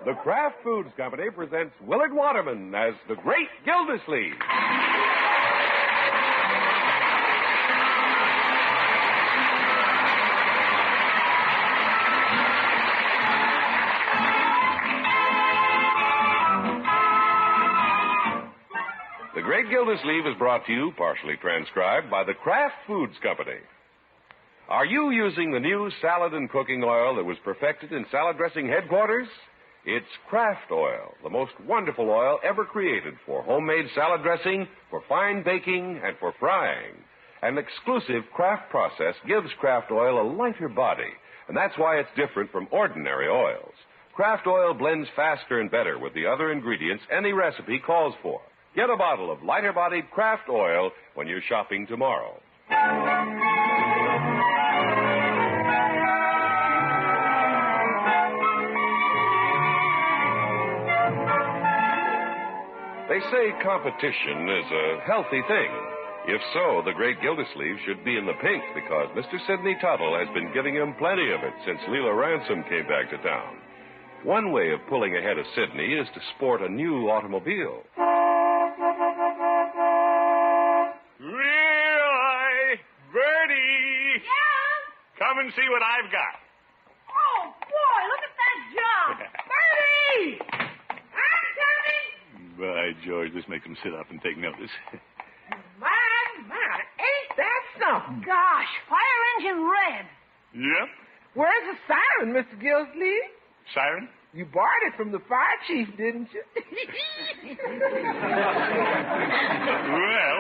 The Kraft Foods Company presents Willard Waterman as the Great Gildersleeve. The Great Gildersleeve is brought to you, partially transcribed, by the Kraft Foods Company. Are you using the new salad and cooking oil that was perfected in salad dressing headquarters? It's Kraft Oil, the most wonderful oil ever created for homemade salad dressing, for fine baking, and for frying. An exclusive Kraft process gives Kraft Oil a lighter body, and that's why it's different from ordinary oils. Kraft Oil blends faster and better with the other ingredients any recipe calls for. Get a bottle of lighter-bodied Kraft Oil when you're shopping tomorrow. They say competition is a healthy thing. If so, the Great Gildersleeve should be in the pink because Mr. Sidney Tuttle has been giving him plenty of it since Leila Ransom came back to town. One way of pulling ahead of Sidney is to sport a new automobile. Leroy! Bertie! Yeah? Come and see what I've got. Oh, boy, look at that job. Bertie! I'm coming. By George, this makes him sit up and take notice. My, ain't that something? Gosh, fire engine red. Yep. Where's the siren, Mr. Gildersleeve? Siren? You borrowed it from the fire chief, didn't you? Well,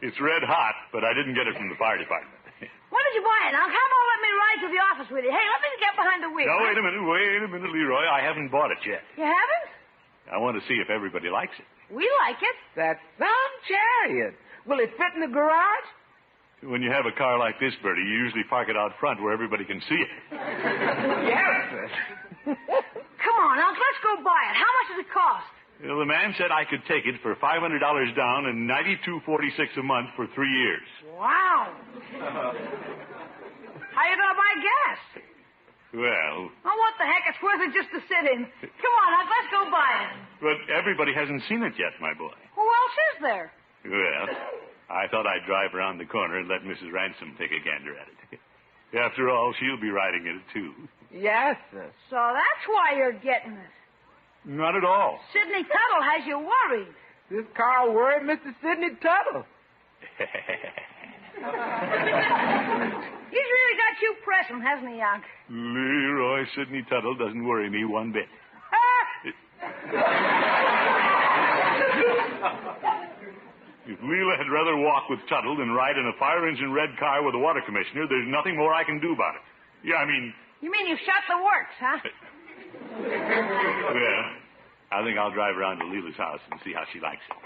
it's red hot, but I didn't get it from the fire department. When did you buy it? Now, come on, let me ride to the office with you. Hey, let me get behind the wheel. Now, wait a minute, Leroy. I haven't bought it yet. You haven't? I want to see if everybody likes it. We like it. That's some chariot. Will it fit in the garage? When you have a car like this, Bertie, you usually park it out front where everybody can see it. Yes, sir. Come on, Unc, let's go buy it. How much does it cost? Well, the man said I could take it for $500 down and $92.46 a month for 3 years. Wow. How you going to buy gas? Well... Oh, what the heck? It's worth it just to sit in. Come on, Unc, let's go buy it. But everybody hasn't seen it yet, my boy. Who else is there? Well, I thought I'd drive around the corner and let Mrs. Ransom take a gander at it. After all, she'll be riding in it, too. Yes, sir. So that's why you're getting it. Not at all. Sidney Tuttle has you worried. This car worried Mr. Sidney Tuttle. He's really got you pressing, hasn't he, Unc? Leroy, Sidney Tuttle doesn't worry me one bit. If Leila had rather walk with Tuttle than ride in a fire engine red car with a water commissioner, there's nothing more I can do about it. Yeah, I mean... You mean you've shut the works, huh? Well, I think I'll drive around to Leila's house and see how she likes it.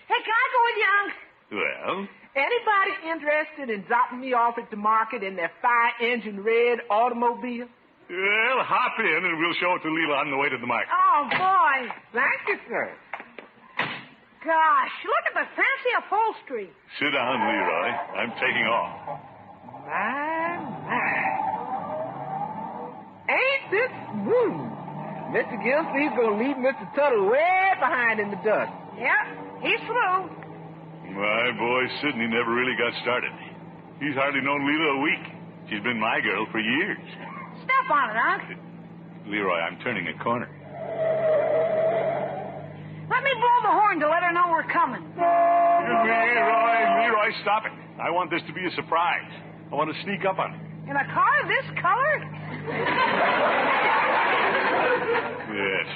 Hey, can I go with you, Unc? Well... Anybody interested in dropping me off at the market in their fire engine red automobile? Well, hop in and we'll show it to Leila on the way to the market. Oh, boy. Thank you, sir. Gosh, look at the fancy upholstery. Sit down, Leroy. I'm taking off. My. Ain't this smooth? Mr. Gildersleeve's gonna leave Mr. Tuttle way behind in the dust. Yep, he's through. My boy Sidney never really got started. He's hardly known Leila a week. She's been my girl for years. Step on it, Unc. Leroy, I'm turning a corner. Let me blow the horn to let her know we're coming. Leroy, stop it. I want this to be a surprise. I want to sneak up on her. In a car this color?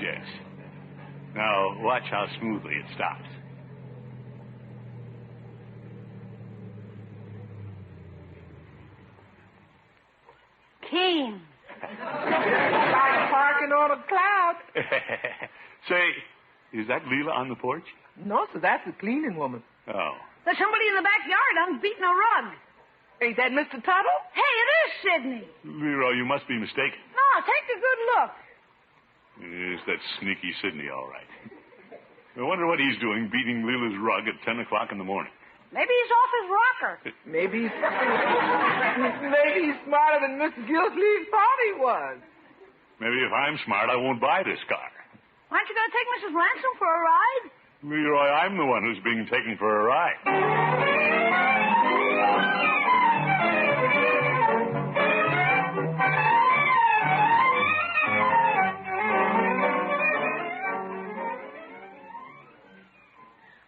Yes. Now, watch how smoothly it stops. Keen. Like parking on a cloud. Say, is that Leila on the porch? No, sir, that's the cleaning woman. Oh. There's somebody in the backyard unbeating a rug. Ain't that Mr. Tuttle? Hey, it is Sidney. Leroy, you must be mistaken. No, take a good look. Yes, that's sneaky Sidney, all right. I wonder what he's doing beating Leila's rug at 10 o'clock in the morning. Maybe he's off his rocker. Maybe he's smarter than Mr. Gildersleeve thought he was. Maybe if I'm smart, I won't buy this car. Aren't you going to take Mrs. Ransom for a ride? Leroy, I'm the one who's being taken for a ride.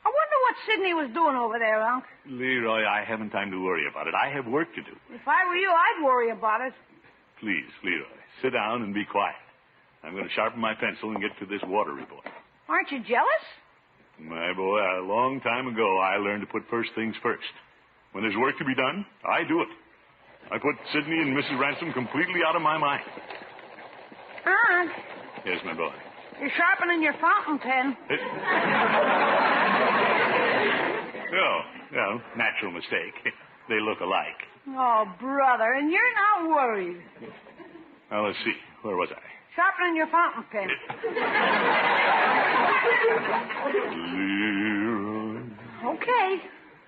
I wonder what Sidney was doing over there, Unc. Leroy, I haven't time to worry about it. I have work to do. If I were you, I'd worry about it. Please, Leroy, sit down and be quiet. I'm going to sharpen my pencil and get to this water report. Aren't you jealous? My boy, a long time ago, I learned to put first things first. When there's work to be done, I do it. I put Sidney and Mrs. Ransom completely out of my mind. Unc, Yes, my boy. you're sharpening your fountain pen. No, natural mistake. They look alike. Oh, brother, and you're not worried. Now, let's see. Where was I? Sharpening your fountain pen. Leroy. Okay.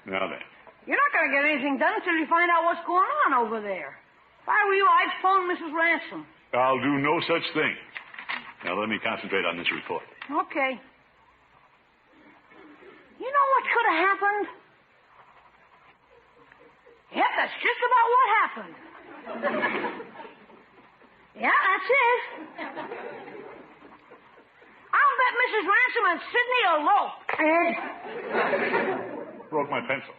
Now then. You're not going to get anything done until you find out what's going on over there. If I were you, I'd phone Mrs. Ransom. I'll do no such thing. Now, let me concentrate on this report. Okay. You know what could have happened? Yep, that's just about what happened. Yeah, that's it. I'll bet Mrs. Ransom and Sidney eloped. Broke my pencil.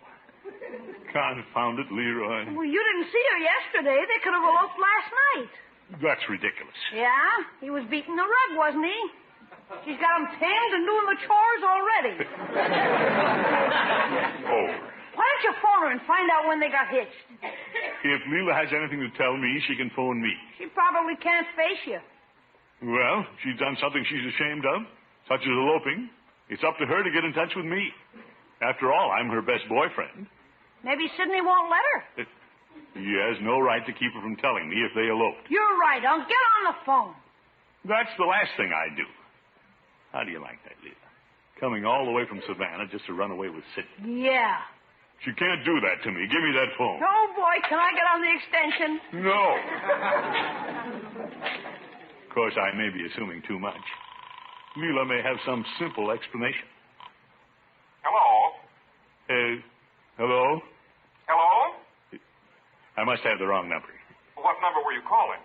Confound it, Leroy. Well, you didn't see her yesterday. They could have eloped last night. That's ridiculous. Yeah? He was beating the rug, wasn't he? She's got him tamed and doing the chores already. Oh. Why don't you phone her and find out when they got hitched? If Leila has anything to tell me, she can phone me. She probably can't face you. Well, she's done something she's ashamed of, such as eloping. It's up to her to get in touch with me. After all, I'm her best boyfriend. Maybe Sidney won't let her. He has no right to keep her from telling me if they eloped. You're right. I'll get on the phone. That's the last thing I'd do. How do you like that, Leila? Coming all the way from Savannah just to run away with Sidney. Yeah. She can't do that to me. Give me that phone. Oh, boy, can I get on the extension? No. Of course, I may be assuming too much. Leila may have some simple explanation. Hello? Hello? Hello? I must have the wrong number. What number were you calling?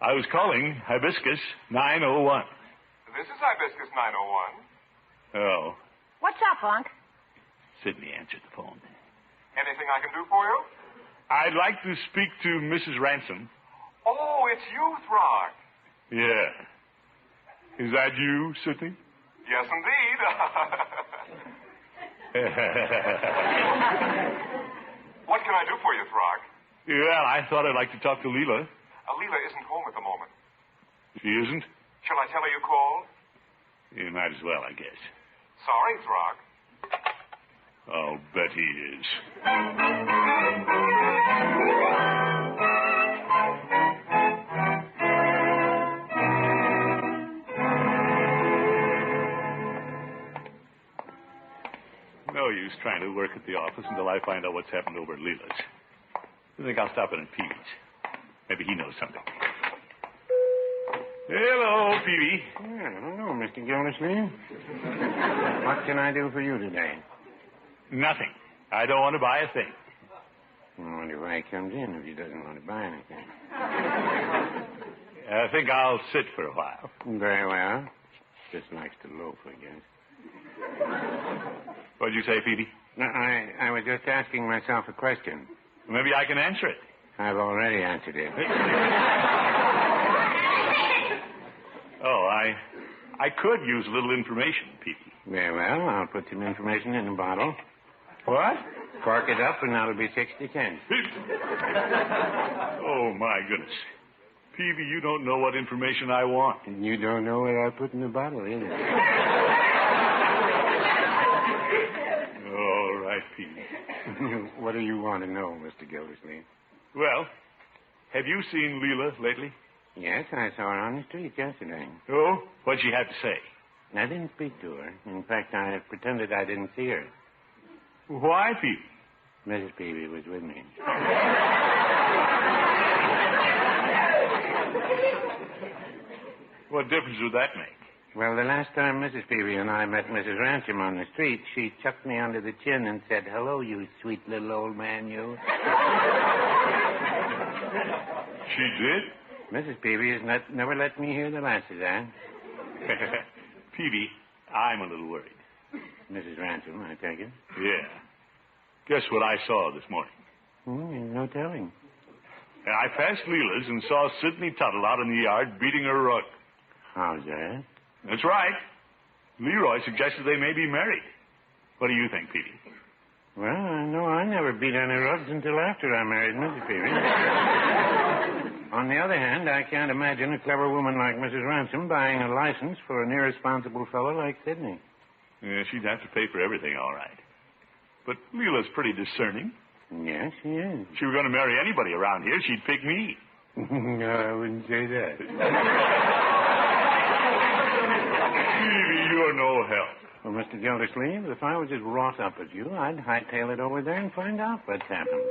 I was calling Hibiscus 901. This is Hibiscus 901. Oh, What's up, Unc? Sidney answered the phone. Anything I can do for you? I'd like to speak to Mrs. Ransom. Oh, it's you, Throg. Yeah. Is that you, Sidney? Yes, indeed. What can I do for you, Throg? Well, I thought I'd like to talk to Leila. Leila isn't home at the moment. She isn't? Shall I tell her you called? You might as well, I guess. Sorry, Throg. I'll bet he is. No use trying to work at the office until I find out what's happened over at Leila's. I think I'll stop in at Peavy's. Maybe he knows something. Hello, Peavy. Hello, Mr. Gildersleeve. What can I do for you today? Nothing. I don't want to buy a thing. I wonder why he comes in if he doesn't want to buy anything. I think I'll sit for a while. Very well. Just likes to loaf, I guess. What'd you say, Peavy? No, I was just asking myself a question. Maybe I can answer it. I've already answered it. Oh, I could use a little information, Peavy. Very well. I'll put some information in a bottle. What? Cork it up, and that'll be 60 cents. Oh, my goodness. Peavy, you don't know what information I want. And you don't know what I put in the bottle, either. All right, Peavy. What do you want to know, Mr. Gildersleeve? Well, have you seen Leila lately? Yes, I saw her on the street yesterday. Oh? What'd she have to say? I didn't speak to her. In fact, I pretended I didn't see her. Why, Peavy? Mrs. Peavy was with me. What difference would that make? Well, the last time Mrs. Peavy and I met Mrs. Ransom on the street, she chucked me under the chin and said, "Hello, you sweet little old man, you." She did? Mrs. Peavy has never let me hear the last of that. Peavy, I'm a little worried. Mrs. Ransom, I take it. Yeah. Guess what I saw this morning? No telling. I passed Leila's and saw Sidney Tuttle out in the yard beating her rug. How's that? That's right. Leroy suggested they may be married. What do you think, Peavy? Well, I know I never beat any rugs until after I married Mrs. Peavy. On the other hand, I can't imagine a clever woman like Mrs. Ransom buying a license for an irresponsible fellow like Sidney. Yeah, she'd have to pay for everything, all right. But Leila's pretty discerning. Yes, she is. If she were going to marry anybody around here, she'd pick me. No, I wouldn't say that. Peavy, you're no help. Well, Mr. Gildersleeve, if I was as wrought up as you, I'd hightail it over there and find out what's happened.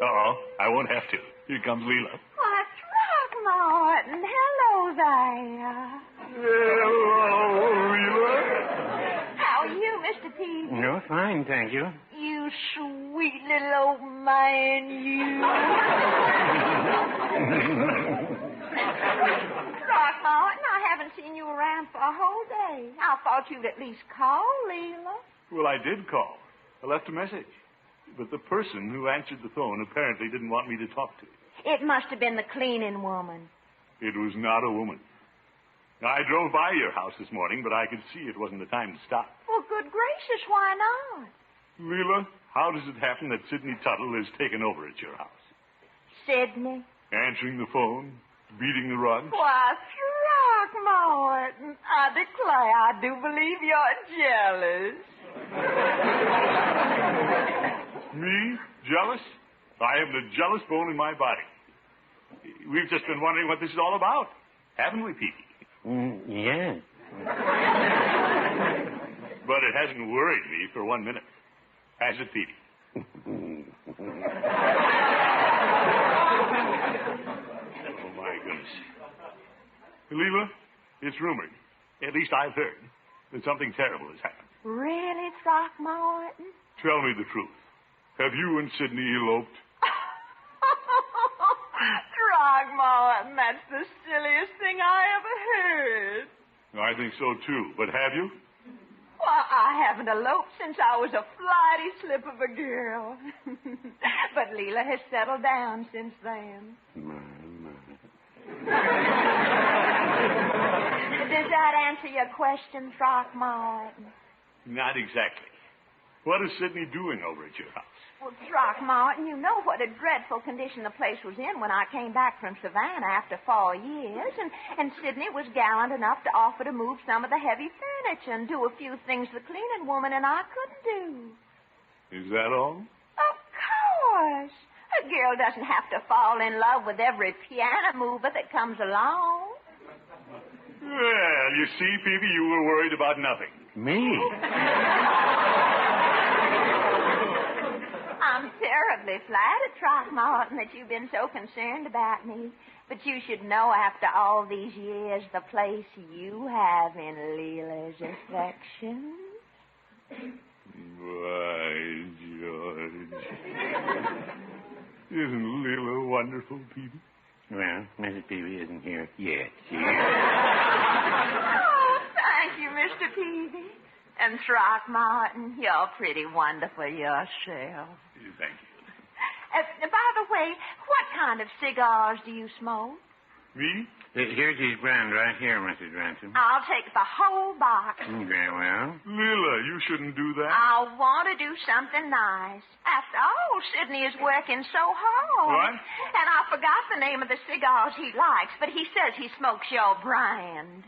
Uh-oh, I won't have to. Here comes Leila. Why, Throckmorton, hello there. Hello, Leila. How are you, Mr. Peavy? No, fine, thank you. You sweet little old man, you. Throckmorton, I haven't seen you around for a whole day. I thought you'd at least call, Leila. Well, I did call. I left a message. But the person who answered the phone apparently didn't want me to talk to. It must have been the cleaning woman. It was not a woman. I drove by your house this morning, but I could see it wasn't the time to stop. Well, good gracious, why not? Leila, how does it happen that Sidney Tuttle is taken over at your house? Sidney? Answering the phone, beating the rugs? Why, Throckmorton, I declare I do believe you're jealous. Me? Jealous? I haven't a jealous bone in my body. We've just been wondering what this is all about. Haven't we, Peavy? Yes. But it hasn't worried me for 1 minute. Has it, Peavy? Oh, my goodness. Leila, it's rumored, at least I've heard, that something terrible has happened. Really, Throckmorton? Tell me the truth. Have you and Sidney eloped? Throckmorton, that's the silliest thing I ever heard. I think so, too. But have you? Why, I haven't eloped since I was a flighty slip of a girl. But Leila has settled down since then. Does that answer your question, Throckmorton? Not exactly. What is Sidney doing over at your house? Well, Throckmorton, you know what a dreadful condition the place was in when I came back from Savannah after 4 years, and Sidney was gallant enough to offer to move some of the heavy furniture and do a few things the cleaning woman and I couldn't do. Is that all? Of course. A girl doesn't have to fall in love with every piano mover that comes along. Well, you see, Peavy, you were worried about nothing. Me? I'm terribly flattered, Throckmorton, that you've been so concerned about me. But you should know after all these years the place you have in Leila's affection. Why, George. Isn't Leila wonderful, Peavy? Well, Mrs. Peavy isn't here yet. She is. Oh, thank you, Mr. Peavy. And Throckmorton, you're pretty wonderful yourself. Thank you. By the way, what kind of cigars do you smoke? Me? Here's his brand right here, Mrs. Ransom. I'll take the whole box. Very well. Leila, you shouldn't do that. I want to do something nice. After all, Sidney is working so hard. What? And I forgot the name of the cigars he likes, but he says he smokes your brand.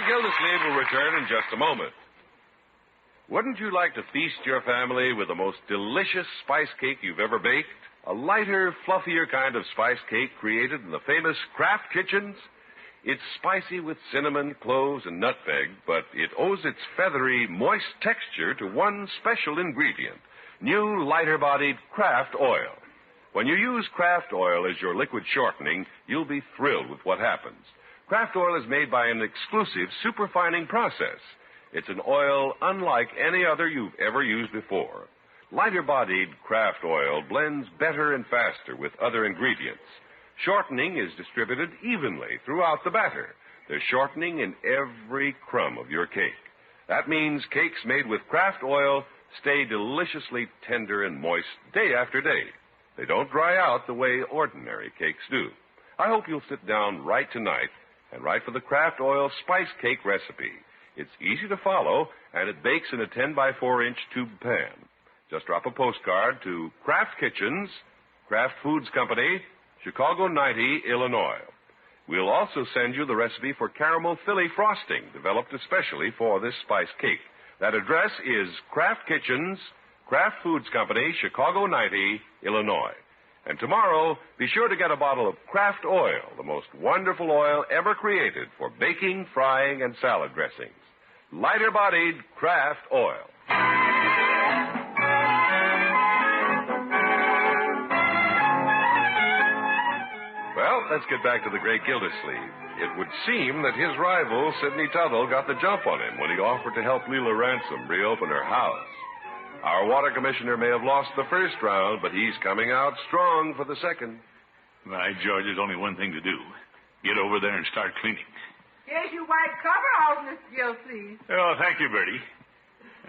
Gildersleeve will return in just a moment. Wouldn't you like to feast your family with the most delicious spice cake you've ever baked? A lighter, fluffier kind of spice cake created in the famous Kraft kitchens? It's spicy with cinnamon, cloves, and nutmeg, but it owes its feathery, moist texture to one special ingredient, new lighter-bodied Kraft oil. When you use Kraft oil as your liquid shortening, you'll be thrilled with what happens. Kraft oil is made by an exclusive superfining process. It's an oil unlike any other you've ever used before. Lighter-bodied Kraft oil blends better and faster with other ingredients. Shortening is distributed evenly throughout the batter. There's shortening in every crumb of your cake. That means cakes made with Kraft oil stay deliciously tender and moist day after day. They don't dry out the way ordinary cakes do. I hope you'll sit down right tonight and write for the Kraft Oil Spice Cake recipe. It's easy to follow, and it bakes in a 10-by-4-inch tube pan. Just drop a postcard to Kraft Kitchens, Kraft Foods Company, Chicago 90, Illinois. We'll also send you the recipe for caramel Philly frosting, developed especially for this spice cake. That address is Kraft Kitchens, Kraft Foods Company, Chicago 90, Illinois. And tomorrow, be sure to get a bottle of Kraft Oil, the most wonderful oil ever created for baking, frying, and salad dressings. Lighter-bodied Kraft Oil. Well, let's get back to the great Gildersleeve. It would seem that his rival, Sidney Tuttle, got the jump on him when he offered to help Leila Ransom reopen her house. Our water commissioner may have lost the first round, but he's coming out strong for the second. By George, there's only one thing to do. Get over there and start cleaning. Here's your white coveralls, Mr. Gildersleeve. Oh, thank you, Bertie.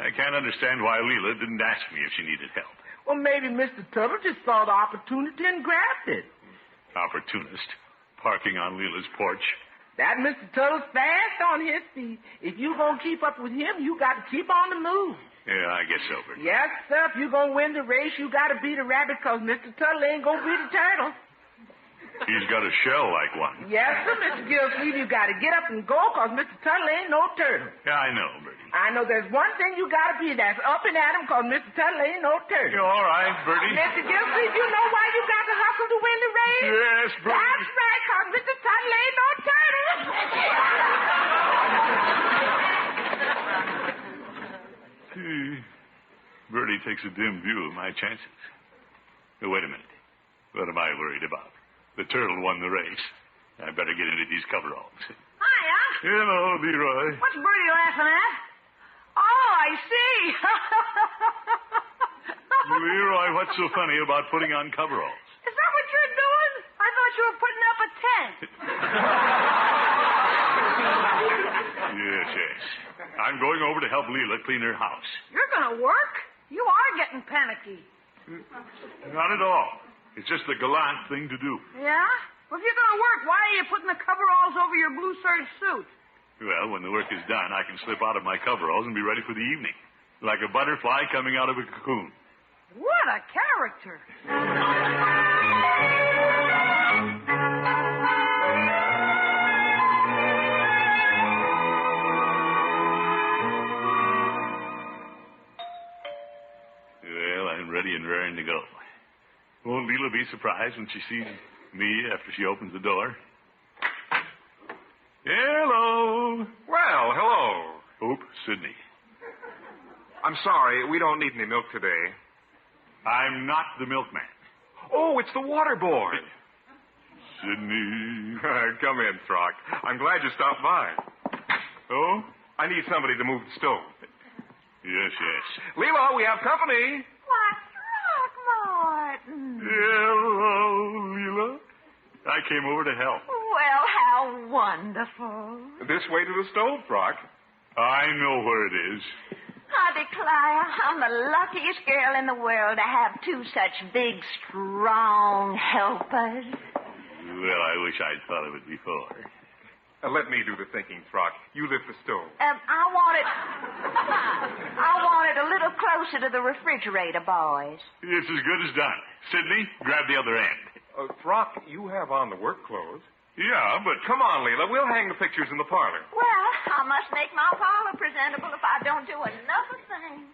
I can't understand why Leila didn't ask me if she needed help. Well, maybe Mr. Tuttle just saw the opportunity and grabbed it. Opportunist. Parking on Leila's porch. That Mr. Tuttle's fast on his feet. If you gonna keep up with him, you got to keep on the move. Yeah, I guess so, Bertie. Yes, sir. If you gonna win the race, you got to beat a rabbit, because Mr. Tuttle ain't gonna beat a turtle. He's got a shell like one. Yes, sir, Mr. Gildersleeve. You got to get up and go, because Mr. Tuttle ain't no turtle. Yeah, I know, Bertie. I know there's one thing you got to be, that's up and at him, because Mr. Tuttle ain't no turtle. You're all right, Bertie. Mr. Gildersleeve, you know why you got to hustle to win the race? Yes, Bertie. That's right, because Mr. Tuttle ain't no turtle. Bertie takes a dim view of my chances. Oh, wait a minute. What am I worried about? The turtle won the race. I better get into these coveralls. Hiya. Hello, Leroy. What's Bertie laughing at? Oh, I see. Leroy, what's so funny about putting on coveralls? Is that what you're doing? I thought you were putting up a tent. Yes. I'm going over to help Leila clean her house. You're going to work? You are getting panicky. Not at all. It's just the gallant thing to do. Yeah? Well, if you're going to work, why are you putting the coveralls over your blue serge suit? Well, when the work is done, I can slip out of my coveralls and be ready for the evening. Like a butterfly coming out of a cocoon. What a character. Well, I'm ready and raring to go. Won't Leila be surprised when she sees me after she opens the door? Hello. Well, hello. Oop, Sidney. I'm sorry, we don't need any milk today. I'm not the milkman. Oh, it's the water boy. Sidney. Come in, Throck. I'm glad you stopped by. Oh? I need somebody to move the stove. Yes. Leila, we have company. Why, Throckmorton. Hello, Leila. I came over to help. Well, how wonderful. This way to the stove, Throck. I know where it is. I declare I'm the luckiest girl in the world to have two such big, strong helpers. Well, I wish I'd thought of it before. Let me do the thinking, Throck. You lift the stove. I want it a little closer to the refrigerator, boys. It's as good as done. Sidney, grab the other end. Throck, you have on the work clothes. Yeah, but Come on, Leila. We'll hang the pictures in the parlor. Well, I must make my parlor presentable if I don't do another thing.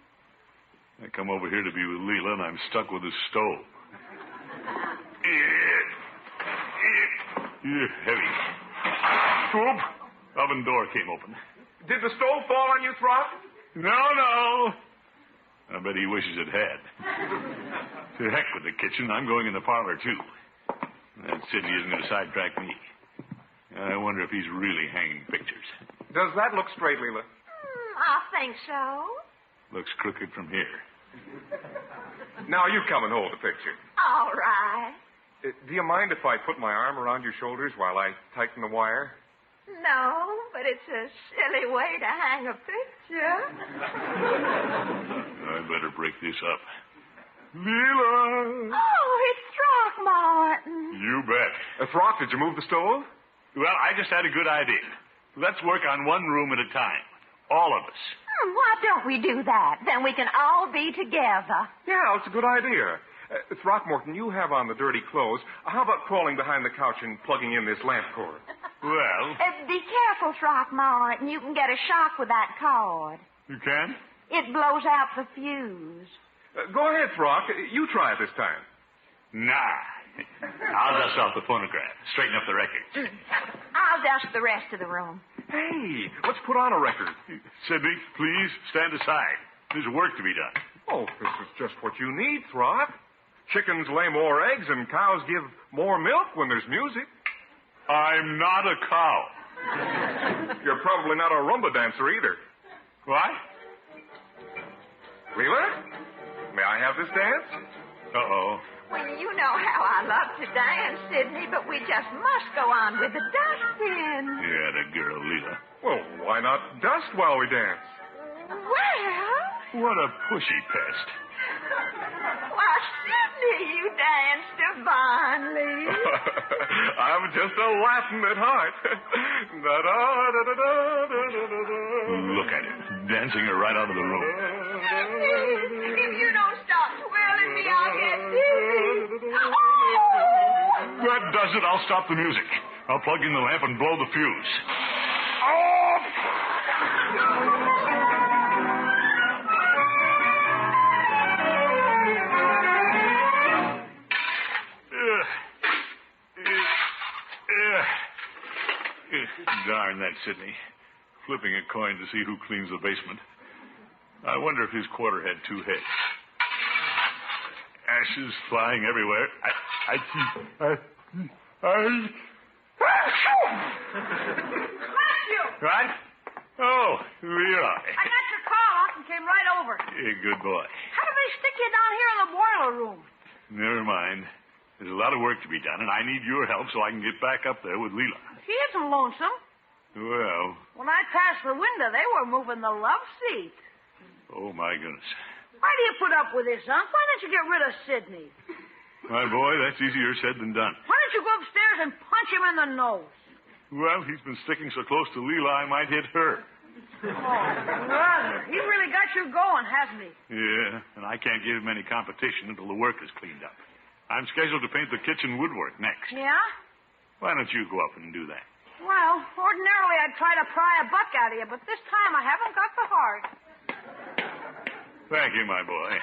I come over here to be with Leila, and I'm stuck with the stove. You're heavy. Whoop! Oven door came open. Did the stove fall on you, Throp? No. I bet he wishes it had. To heck with the kitchen. I'm going in the parlor, too. That Sidney isn't going to sidetrack me. I wonder if he's really hanging pictures. Does that look straight, Leila? I think so. Looks crooked from here. Now you come and hold the picture. All right. Do you mind if I put my arm around your shoulders while I tighten the wire? No, but it's a silly way to hang a picture. I better break this up. Leila! Oh, it's Throckmorton. You bet. Throp, did you move the stove? Well, I just had a good idea. Let's work on one room at a time. All of us. Why don't we do that? Then we can all be together. Yeah, it's a good idea. Throckmorton, you have on the dirty clothes. How about crawling behind the couch and plugging in this lamp cord? Well... Be careful, Throckmorton. You can get a shock with that cord. You can? It blows out the fuse. Go ahead, Throck. You try it this time. Nah. I'll dust off the phonograph. Straighten up the records. I'll dust the rest of the room. Hey, let's put on a record. Sidney, please stand aside. There's work to be done. Oh, this is just what you need, Throck. Chickens lay more eggs and cows give more milk when there's music. I'm not a cow. You're probably not a rumba dancer either. What? Leila, may I have this dance? Uh-oh. Well, you know how I love to dance, Sidney, but we just must go on with the dusting. Yeah, the girl, Leila. Well, why not dust while we dance? Well... What a pushy pest. Why, Sidney, you dance divinely. I'm just a Latin at heart. Look at him, dancing her right out of the room. If you don't stop twirling me, I'll get dizzy. That does it. I'll stop the music. I'll plug in the lamp and blow the fuse. Oh! Darn that Sidney. Flipping a coin to see who cleans the basement. I wonder if his quarter had two heads. Ashes flying everywhere. Matthew! Right? Oh, Leroy. I got your call up and came right over. Hey, good boy. How did they stick you down here in the boiler room? Never mind. There's a lot of work to be done, and I need your help so I can get back up there with Leila. He isn't lonesome. Well, When I passed the window, they were moving the love seat. oh, my goodness. Why do you put up with this, Unc? Why don't you get rid of Sidney? My boy, that's easier said than done. Why don't you go upstairs and punch him in the nose? Well, he's been sticking so close to Leila, I might hit her. Oh, brother. He really got you going, hasn't he? Yeah, and I can't give him any competition until the work is cleaned up. I'm scheduled to paint the kitchen woodwork next. Yeah? Why don't you go up and do that? Well, ordinarily I'd try to pry a buck out of you, but this time I haven't got the heart. Thank you, my boy.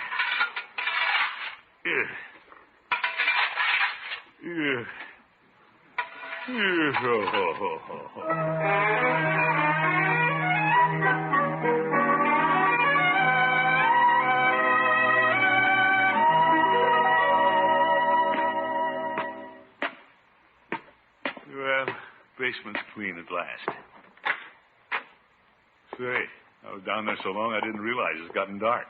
Well, basement's clean at last. Say, I was down there so long I didn't realize it's gotten dark.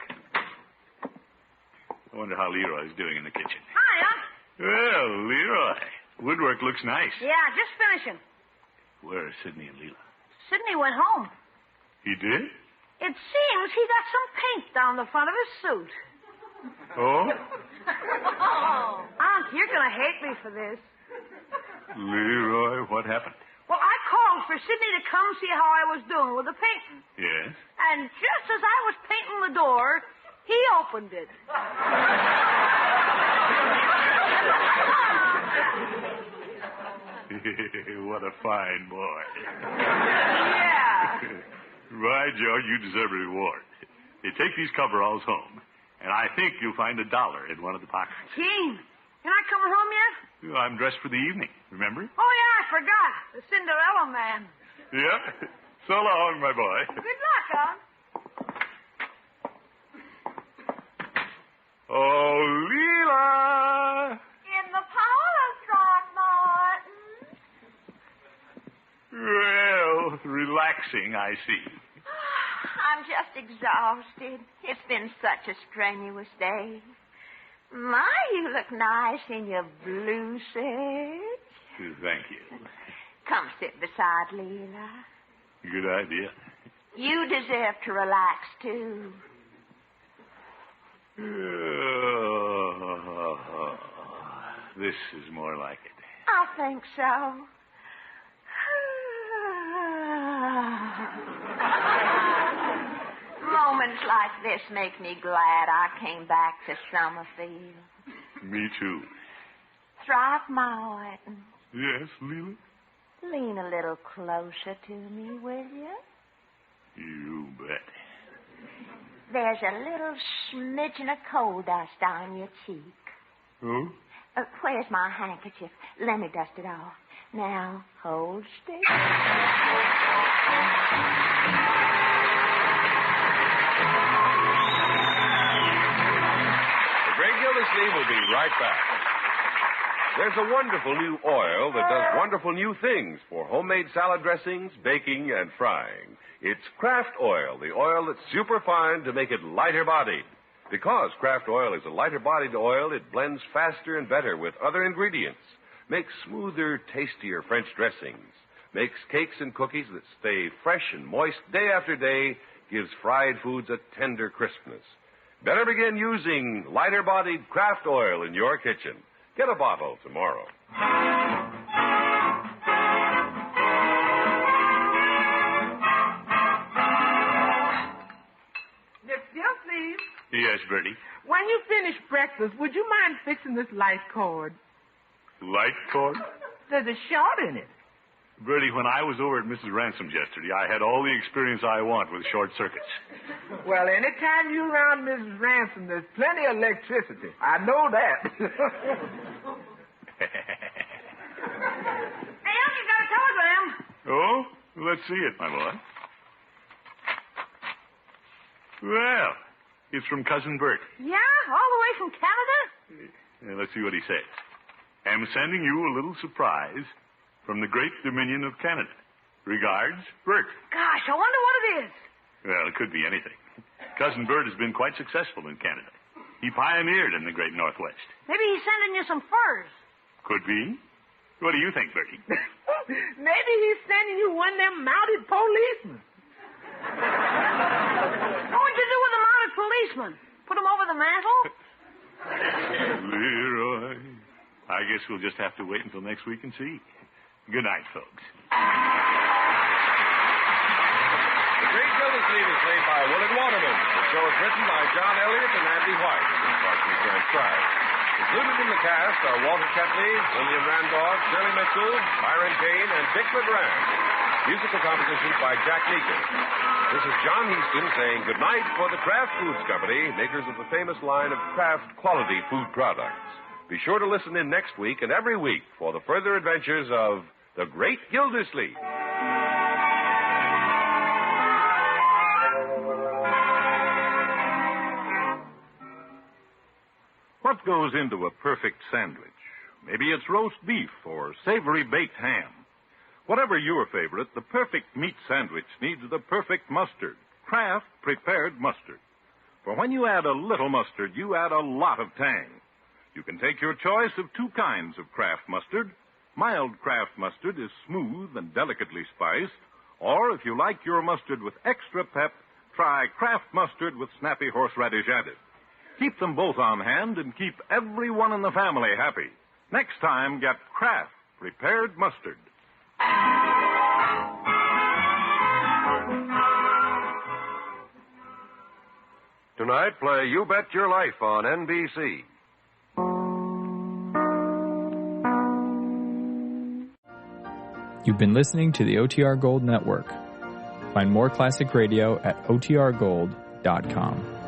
I wonder how Leroy's doing in the kitchen. Hi, Unc. Well, Leroy, woodwork looks nice. Yeah, just finishing. Where are Sidney and Leila? Sidney went home. He did? It seems he got some paint down the front of his suit. Oh? Unc, you're going to hate me for this. Leroy, what happened? Well, I called for Sidney to come see how I was doing with the painting. Yes? And just as I was painting the door, he opened it. What a fine boy. Yeah. By George, you deserve a reward. You take these coveralls home, and I think you'll find $1 in one of the pockets. Gene, you're not coming home yet? I'm dressed for the evening, remember? Oh, yeah, I forgot. The Cinderella long, man. Yep. So long, my boy. Good luck, huh? Oh, Leila! In the parlor, Throckmorton. Well, relaxing, I see. I'm just exhausted. It's been such a strenuous day. My, you look nice in your blue suit. Thank you. Come sit beside Leila. Good idea. You deserve to relax, too. This is more like it. I think so. Moments like this make me glad I came back to Summerfield. Me too. Throckmorton, Yes, Leila? lean a little closer to me, will you? You bet. There's a little smidgen of coal dust on your cheek. Oh? Where's my handkerchief? Let me dust it off. Now, hold still. The Great Gildersleeve will be right back. There's a wonderful new oil that does wonderful new things for homemade salad dressings, baking, and frying. It's Kraft Oil, the oil that's superfine to make it lighter-bodied. Because Kraft Oil is a lighter-bodied oil, it blends faster and better with other ingredients, makes smoother, tastier French dressings, makes cakes and cookies that stay fresh and moist day after day, gives fried foods a tender crispness. Better begin using lighter-bodied Kraft Oil in your kitchen. Get a bottle tomorrow. Gildersleeve, Yes, Bertie. When you finish breakfast, would you mind fixing this light cord? Light cord? There's a short in it. Bertie, when I was over at Mrs. Ransom's yesterday, I had all the experience I want with short circuits. Well, anytime you're around Mrs. Ransom, there's plenty of electricity. I know that. hey, Uncle, got a telegram. Oh? Let's see it, my boy. Well, it's from Cousin Bert. Yeah? All the way from Canada? Let's see what he says. I'm sending you a little surprise from the great Dominion of Canada. Regards, Bert. Gosh, I wonder what it is. Well, it could be anything. Cousin Bert has been quite successful in Canada. He pioneered in the great Northwest. Maybe he's sending you some furs. Could be. What do you think, Bertie? Maybe he's sending you one of them mounted policemen. What would you do with a mounted policeman? Put him over the mantle? Leroy. I guess we'll just have to wait until next week and see. Good night, folks. The Great Gildersleeve is played by Willard Waterman. The show is written by John Elliott and Andy White and is partially transcribed. Included in the cast are Walter Tetley, William Randolph, Shirley Mitchell, Byron Kane, and Dick LeGrand. Musical compositions by Jack Meekin. This is John Heaston saying goodnight for the Kraft Foods Company, makers of the famous line of Kraft quality food products. Be sure to listen in next week and every week for the further adventures of the Great Gildersleeve. What goes into a perfect sandwich? Maybe it's roast beef or savory baked ham. Whatever your favorite, the perfect meat sandwich needs the perfect mustard, Kraft prepared mustard. For when you add a little mustard, you add a lot of tang. You can take your choice of two kinds of Kraft mustard. Mild Kraft mustard is smooth and delicately spiced. Or if you like your mustard with extra pep, try Kraft mustard with snappy horseradish added. Keep them both on hand and keep everyone in the family happy. Next time, get Kraft prepared mustard. Tonight, play You Bet Your Life on NBC. You've been listening to the OTR Gold Network. Find more classic radio at otrgold.com.